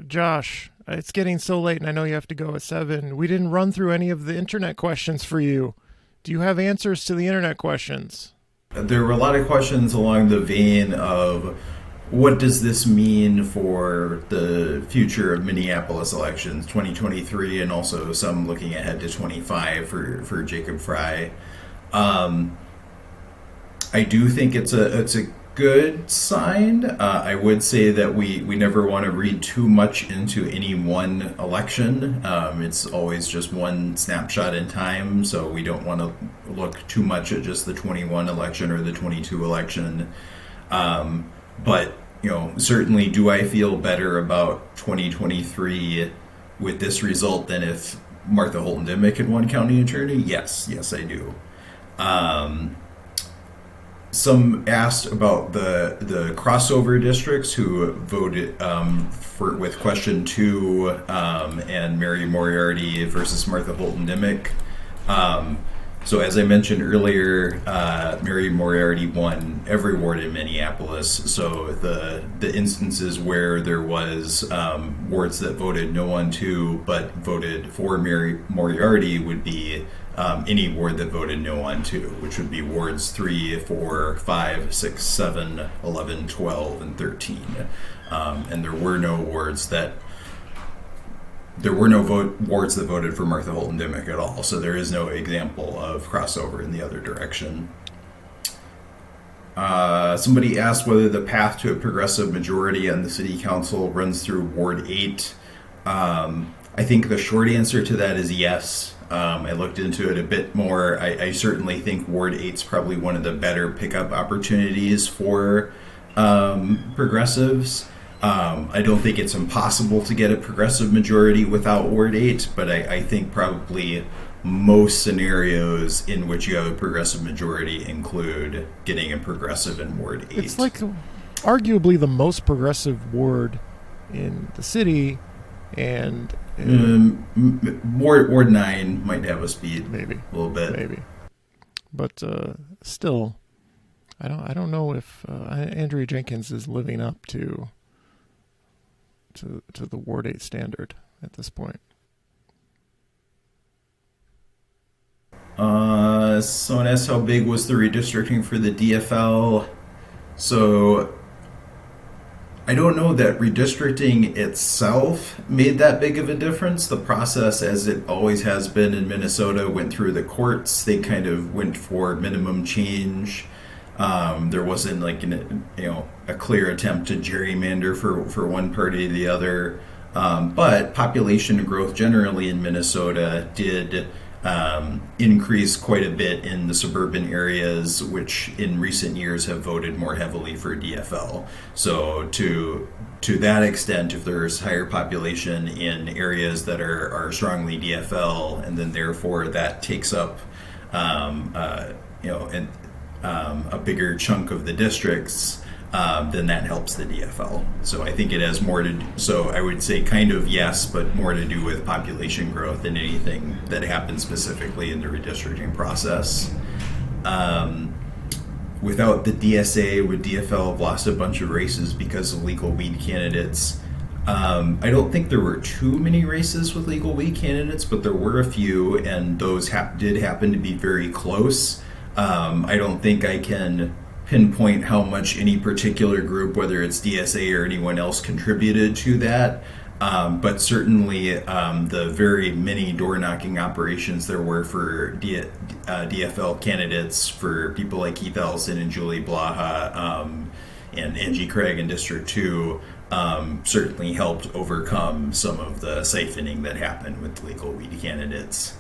Josh, it's getting so late and I know you have to go at 7. We didn't run through any of the internet questions for you. Do you have answers to the internet questions? There were a lot of questions along the vein of what does this mean for the future of Minneapolis elections 2023 and also some looking ahead to 25 for Jacob Frey. I do think it's a good sign. I would say that we never want to read too much into any one election. It's always just one snapshot in time, so we don't want to look too much at just the 21 election or the 22 election. But certainly, do I feel better about 2023 with this result than if Martha Holton Dimick had won county attorney? Yes, I do. Some asked about the crossover districts who voted with question 2 and Mary Moriarty versus Martha Holton Dimick. So as I mentioned earlier, Mary Moriarty won every ward in Minneapolis. So the instances where there was wards that voted no on 2 but voted for Mary Moriarty would be any ward that voted no on 2, which would be wards 3, 4, 5, 6, 7, 11, 12, and 13. And there were no wards that voted for Martha Holton Dimick at all, so there is no example of crossover in the other direction. Somebody asked whether the path to a progressive majority on the city council runs through Ward 8. I think the short answer to that is yes. I looked into it a bit more. I certainly think Ward 8 is probably one of the better pickup opportunities for progressives. I don't think it's impossible to get a progressive majority without Ward 8, but I think probably most scenarios in which you have a progressive majority include getting a progressive in Ward 8. It's like arguably the most progressive ward in the city, and Ward 9 might have a speed, maybe a little bit, maybe, but still, I don't know if Andrea Jenkins is living up to the Ward 8 standard at this point. Someone asked how big was the redistricting for the DFL. So I don't know that redistricting itself made that big of a difference. The process, as it always has been in Minnesota, went through the courts. They kind of went for minimum change. There wasn't like a clear attempt to gerrymander for one party or the other. But population growth generally in Minnesota did increase quite a bit in the suburban areas, which in recent years have voted more heavily for DFL. So to that extent, if there's higher population in areas that are strongly DFL, and then therefore that takes up a bigger chunk of the districts, then that helps the DFL. So I think it has more to do, so I would say kind of yes, but more to do with population growth than anything that happens specifically in the redistricting process. Without the DSA, would DFL have lost a bunch of races because of legal weed candidates? I don't think there were too many races with legal weed candidates, but there were a few, and those did happen to be very close. I don't think I can pinpoint how much any particular group, whether it's DSA or anyone else, contributed to that. But certainly the very many door-knocking operations there were for DFL candidates, for people like Keith Ellison and Julie Blaha and Angie Craig in District 2, certainly helped overcome some of the siphoning that happened with legal weed candidates.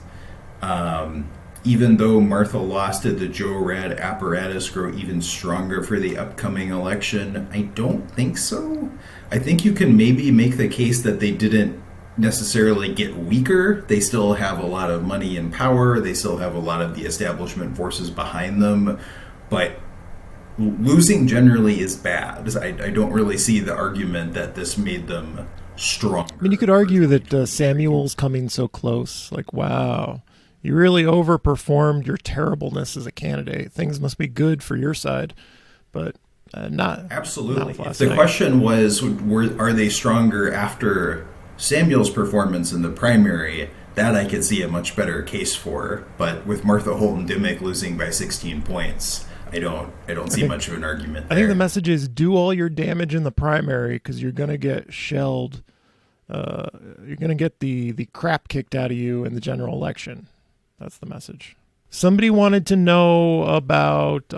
Even though Martha lost, did the Joe Rad apparatus grow even stronger for the upcoming election? I don't think so. I think you can maybe make the case that they didn't necessarily get weaker. They still have a lot of money and power. They still have a lot of the establishment forces behind them. But losing generally is bad. I don't really see the argument that this made them stronger. I mean, you could argue that Samuel's coming so close. Like, wow. You really overperformed your terribleness as a candidate. Things must be good for your side. But Not Absolutely. Not last If the night. question was, are they stronger after Samuel's performance in the primary? That I could see a much better case for. But with Martha Holton Dimmick losing by 16 points, I don't see much of an argument I there. think the message is do all your damage in the primary because you're going to get shelled. You're going to get the crap kicked out of you in the general election. That's the message. Somebody wanted to know about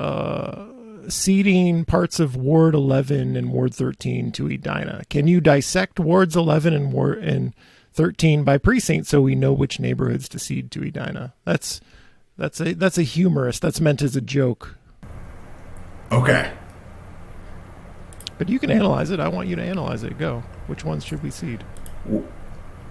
ceding parts of Ward 11 and Ward 13 to Edina. Can you dissect Wards 11 and 13 by precinct so we know which neighborhoods to cede to Edina? That's a humorous. That's meant as a joke. Okay. But you can analyze it. I want you to analyze it. Go. Which ones should we cede?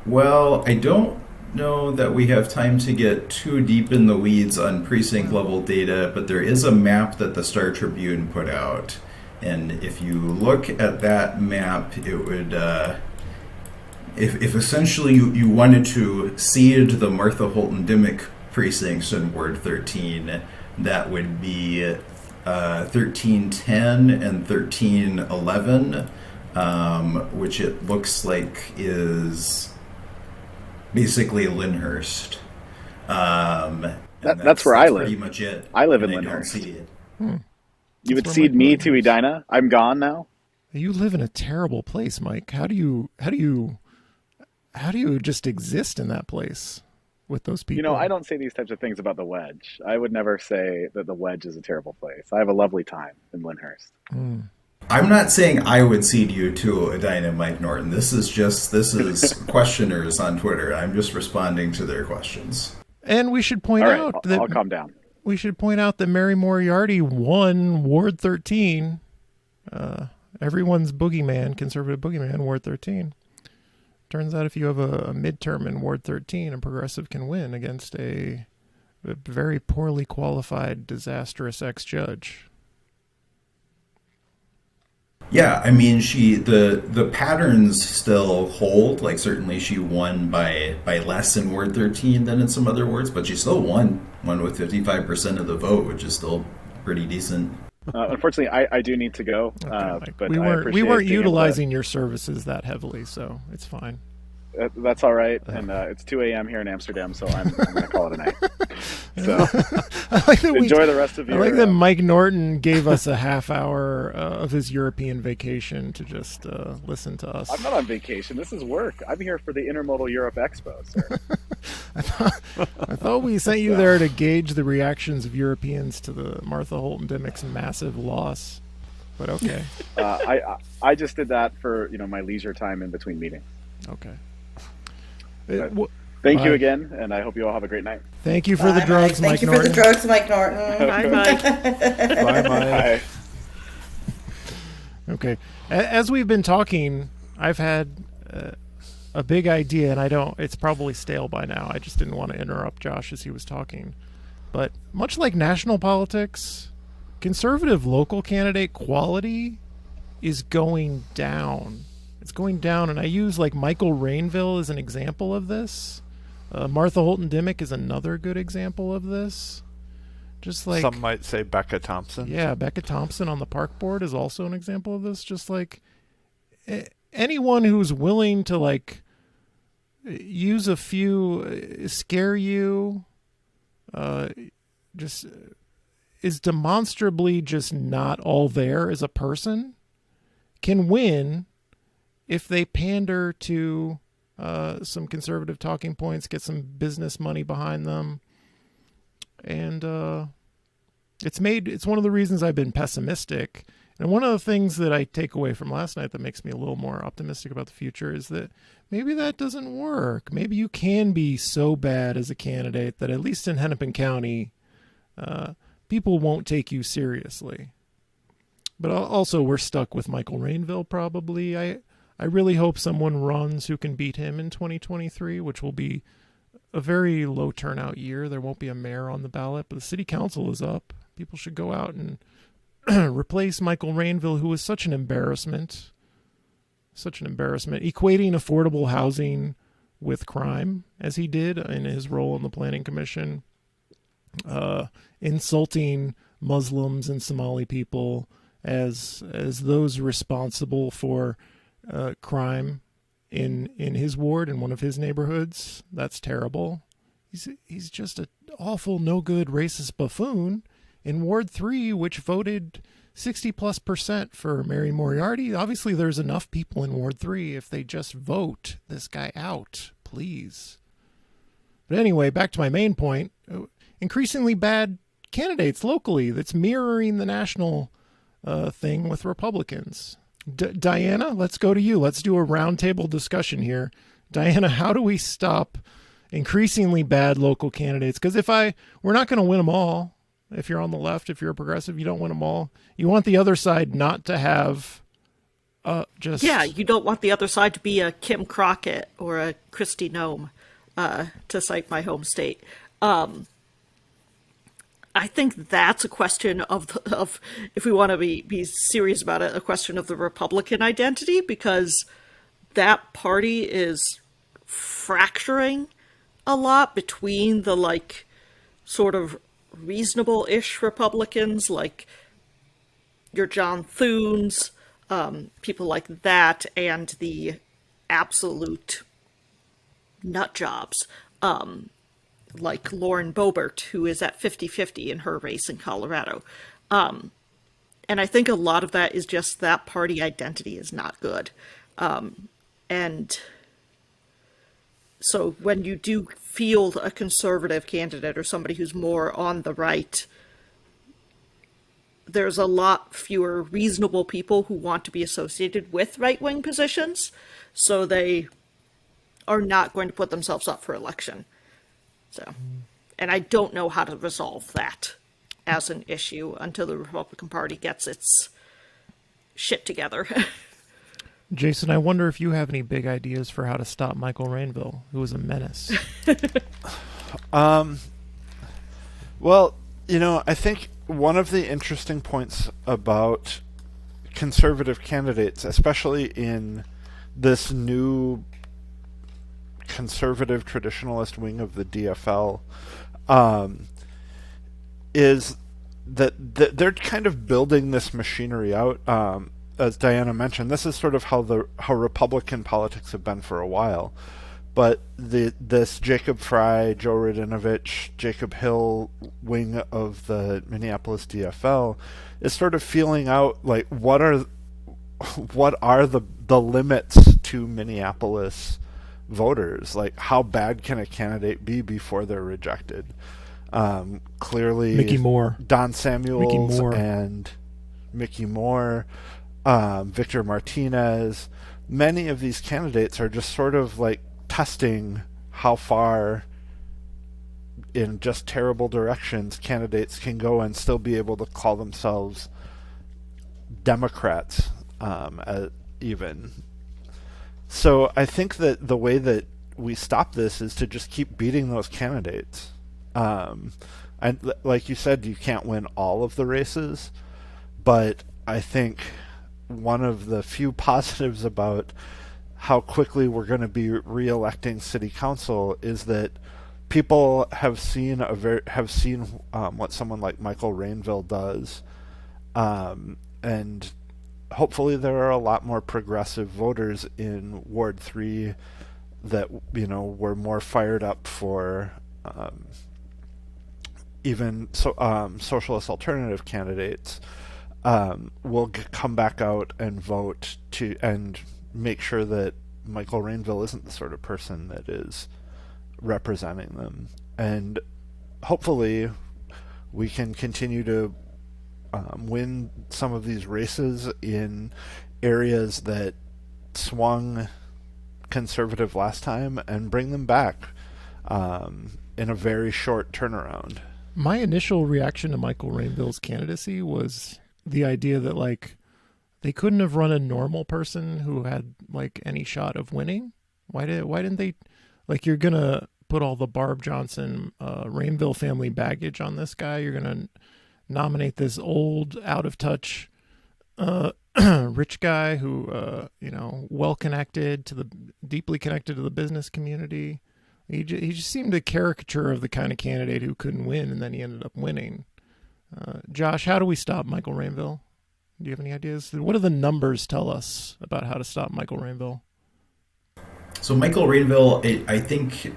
Well, I don't know that we have time to get too deep in the weeds on precinct level data, but there is a map that the Star Tribune put out. And if you look at that map, it would, if essentially you wanted to cede the Martha Holton Dimmick precincts in Ward 13, that would be 1310 and 1311, which it looks like is basically Lyndhurst. That's where I live. Pretty much it. I live in And I don't Lyndhurst. see it. You would That's cede where me Mike to lives. Edina? I'm gone now. You live in a terrible place, Mike. How do you just exist in that place with those people? You know, I don't say these types of things about the Wedge. I would never say that the Wedge is a terrible place. I have a lovely time in Lyndhurst. I'm not saying I would cede you to Edina, Mike Norton. This is questioners on Twitter. I'm just responding to their questions. And we should point All right, out that I'll calm down. we should point out that Mary Moriarty won Ward 13. Everyone's boogeyman, conservative boogeyman, Ward 13. Turns out if you have a midterm in Ward 13, a progressive can win against a very poorly qualified, disastrous ex-judge. Yeah, I mean, the patterns still hold. Like, certainly she won by less in Ward 13 than in some other wards, but she still won with 55% of the vote, which is still pretty decent. Unfortunately, I do need to go. Mike. But we I weren't appreciate being able to- utilizing your services that heavily, so it's fine. That's all right. And it's 2 a.m. here in Amsterdam, so I'm going to call it a night. So I like that enjoy the rest of I your... like that Mike Norton gave us a half hour of his European vacation to just listen to us. I'm not on vacation. This is work. I'm here for the Intermodal Europe Expo, sir. I thought we sent you there to gauge the reactions of Europeans to the Martha Holton Dimmick's massive loss. But okay. I just did that for my leisure time in between meetings. Okay. Thank you Bye. again, and I hope you all have a great night. Thank you for the drugs, Mike Thank you Norton. for the drugs, Mike Norton. Bye, Mike. Bye, Mike. Bye. Okay. As we've been talking, I've had a big idea, and it's probably stale by now. I just didn't want to interrupt Josh as he was talking. But much like national politics, conservative local candidate quality is going down. It's going down, and I use like Michael Rainville as an example of this. Martha Holton Dimmick is another good example of this. Just like some might say Becca Thompson. Yeah, Becca Thompson on the park board is also an example of this. Just like anyone who's willing to like use a few, scare you, just is demonstrably just not all there as a person, can win if they pander to some conservative talking points, get some business money behind them. And it's one of the reasons I've been pessimistic. And one of the things that I take away from last night that makes me a little more optimistic about the future is that maybe that doesn't work. Maybe you can be so bad as a candidate that at least in Hennepin County, people won't take you seriously. But also we're stuck with Michael Rainville probably. I really hope someone runs who can beat him in 2023, which will be a very low turnout year. There won't be a mayor on the ballot, but the city council is up. People should go out and replace Michael Rainville, who was such an embarrassment, equating affordable housing with crime, as he did in his role on the Planning Commission, insulting Muslims and Somali people, as those responsible for crime in his ward in one of his neighborhoods. That's terrible. He's just an awful, no good, racist buffoon in Ward 3, which voted 60+% for Mary Moriarty. Obviously, there's enough people in Ward 3 if they just vote this guy out, please. But anyway, back to my main point. Increasingly bad candidates locally that's mirroring the national thing with Republicans. Diana, let's go to you. Let's do a roundtable discussion here. Diana, how do we stop increasingly bad local candidates? Because we're not going to win them all. If you're on the left, if you're a progressive, you don't win them all. You want the other side not to have you don't want the other side to be a Kim Crockett or a Kristi Noem, to cite my home state. I think that's a question of if we want to be serious about it, a question of the Republican identity, because that party is fracturing a lot between the like sort of reasonable-ish Republicans, like your John Thunes, people like that, and the absolute nut jobs, like Lauren Boebert, who is at 50-50 in her race in Colorado. And I think a lot of that is just that party identity is not good. And so when you do field a conservative candidate or somebody who's more on the right, there's a lot fewer reasonable people who want to be associated with right-wing positions, so they are not going to put themselves up for election. So, and I don't know how to resolve that as an issue until the Republican Party gets its shit together. Jason, I wonder if you have any big ideas for how to stop Michael Rainville, who was a menace. Well, I think one of the interesting points about conservative candidates, especially in this new conservative traditionalist wing of the DFL, is that they're kind of building this machinery out. As Diana mentioned, this is sort of how Republican politics have been for a while. But this Jacob Fry, Joe Radinovich, Jacob Hill wing of the Minneapolis DFL is sort of feeling out like what are the limits to Minneapolis voters? Like, how bad can a candidate be before they're rejected? Clearly, Mickey Moore, Don Samuels, and Mickey Moore, Victor Martinez. Many of these candidates are just sort of like testing how far in just terrible directions candidates can go and still be able to call themselves Democrats, even. So I think that the way that we stop this is to just keep beating those candidates. And like you said, you can't win all of the races, but I think one of the few positives about how quickly we're going to be re-electing city council is that people have seen what someone like Michael Rainville does, and hopefully there are a lot more progressive voters in Ward 3 that were more fired up for even socialist alternative candidates will come back out and vote and make sure that Michael Rainville isn't the sort of person that is representing them. And hopefully we can continue to win some of these races in areas that swung conservative last time and bring them back in a very short turnaround. My initial reaction to Michael Rainville's candidacy was the idea that, like, they couldn't have run a normal person who had, like, any shot of winning. Why didn't they, like, you're going to put all the Barb Johnson, Rainville family baggage on this guy. You're going to nominate this old, out-of-touch rich guy who, deeply connected to the business community. He just seemed a caricature of the kind of candidate who couldn't win, and then he ended up winning. Josh, how do we stop Michael Rainville? Do you have any ideas? What do the numbers tell us about how to stop Michael Rainville? So Michael Rainville, I think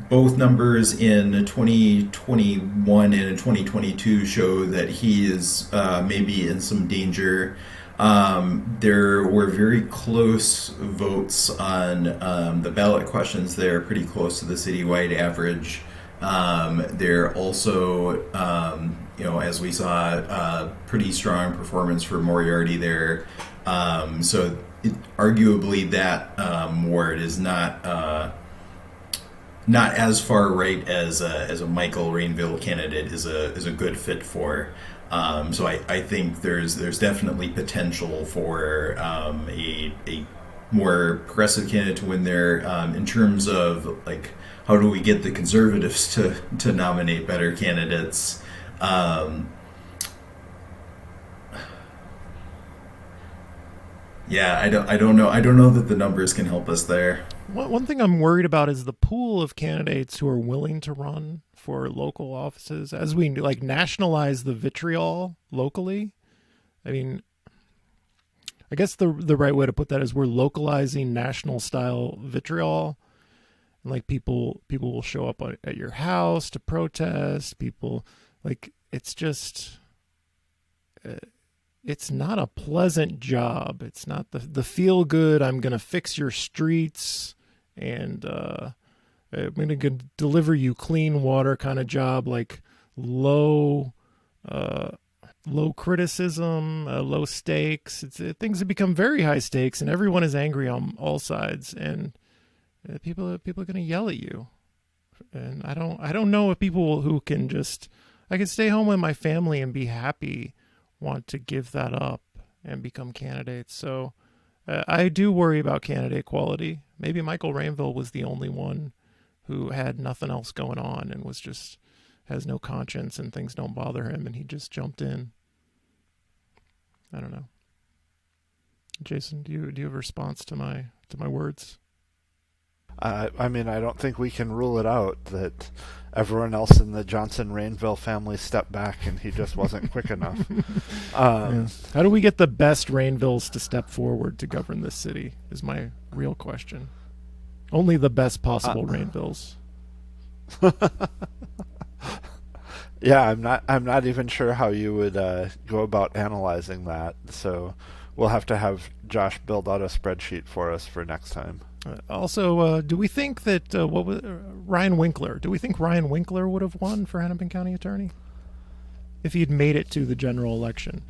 both numbers in 2021 and in 2022 show that he is maybe in some danger. There were very close votes on the ballot questions there, pretty close to the citywide average. There also, as we saw, pretty strong performance for Moriarty there. Arguably that ward is not as far right as a Michael Rainville candidate is a good fit for. So I think there's definitely potential for a more progressive candidate to win there. In terms of like how do we get the conservatives to nominate better candidates? Yeah, I don't know. I don't know that the numbers can help us there. One thing I'm worried about is the pool of candidates who are willing to run for local offices as we like nationalize the vitriol locally. I mean, I guess the right way to put that is we're localizing national style vitriol. And like people will show up at your house to protest. People like it's just it's not a pleasant job. It's not the feel good. I'm gonna fix your streets and I'm gonna deliver you clean water kind of job. Like low criticism, low stakes. Things have become very high stakes, and everyone is angry on all sides. And people are going to yell at you, and I don't know if people who can just I can stay home with my family and be happy want to give that up and become candidates. So I do worry about candidate quality. Maybe Michael Rainville was the only one who had nothing else going on and was just has no conscience and things don't bother him, and he just jumped in. I don't know. Jason, do you have a response to my words? I mean, I don't think we can rule it out that everyone else in the Johnson-Rainville family stepped back and he just wasn't quick enough. Yeah. How do we get the best Rainvilles to step forward to govern this city is my real question. Only the best possible Rainvilles. Yeah, I'm not even sure how you would go about analyzing that. So we'll have to have Josh build out a spreadsheet for us for next time. Also, do we think that Ryan Winkler? Do we think Ryan Winkler would have won for Hennepin County Attorney if he'd made it to the general election?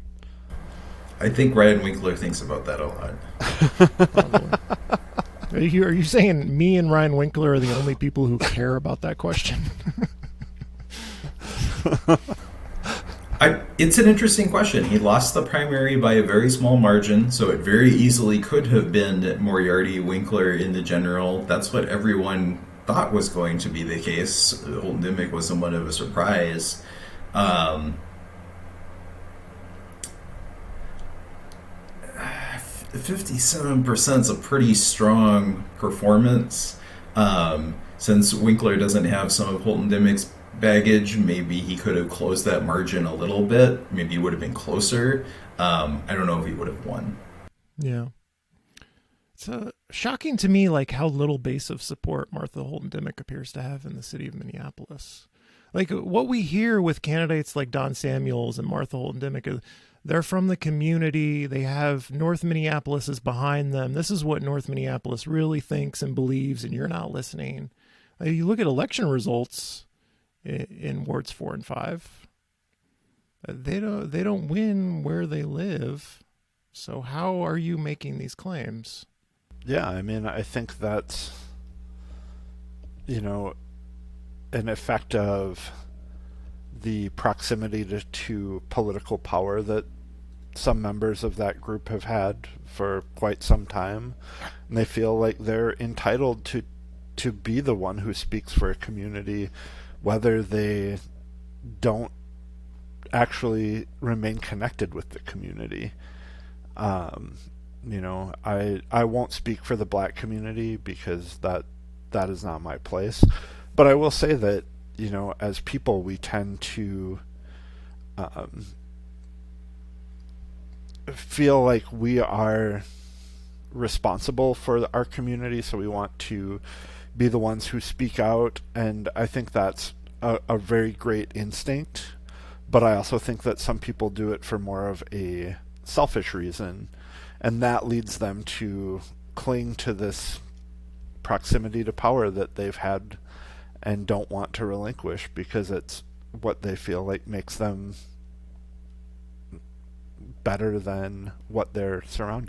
I think Ryan Winkler thinks about that a lot. Probably. Are you saying me and Ryan Winkler are the only people who care about that question? It's an interesting question. He lost the primary by a very small margin, so it very easily could have been Moriarty Winkler in the general. That's what everyone thought was going to be the case. Holton Dimick was somewhat of a surprise. 57% is a pretty strong performance. Since Winkler doesn't have some of Holton Dimick's baggage, maybe he could have closed that margin a little bit. Maybe it would have been closer. I don't know if he would have won. Yeah. It's shocking to me, like how little base of support Martha Holton Dimick appears to have in the city of Minneapolis. Like what we hear with candidates like Don Samuels and Martha Holton Dimick, they're from the community. They have North Minneapolis is behind them. This is what North Minneapolis really thinks and believes, and you're not listening. You look at election results in wards 4 and 5. They don't win where they live. So how are you making these claims? Yeah, I mean, I think that's, an effect of the proximity to political power that some members of that group have had for quite some time. And they feel like they're entitled to be the one who speaks for a community, whether they don't actually remain connected with the community. I won't speak for the black community because that is not my place. But I will say that, as people, we tend to feel like we are responsible for our community, so we want to be the ones who speak out, and I think that's a very great instinct. But I also think that some people do it for more of a selfish reason, and that leads them to cling to this proximity to power that they've had and don't want to relinquish because it's what they feel like makes them better than what their surroundings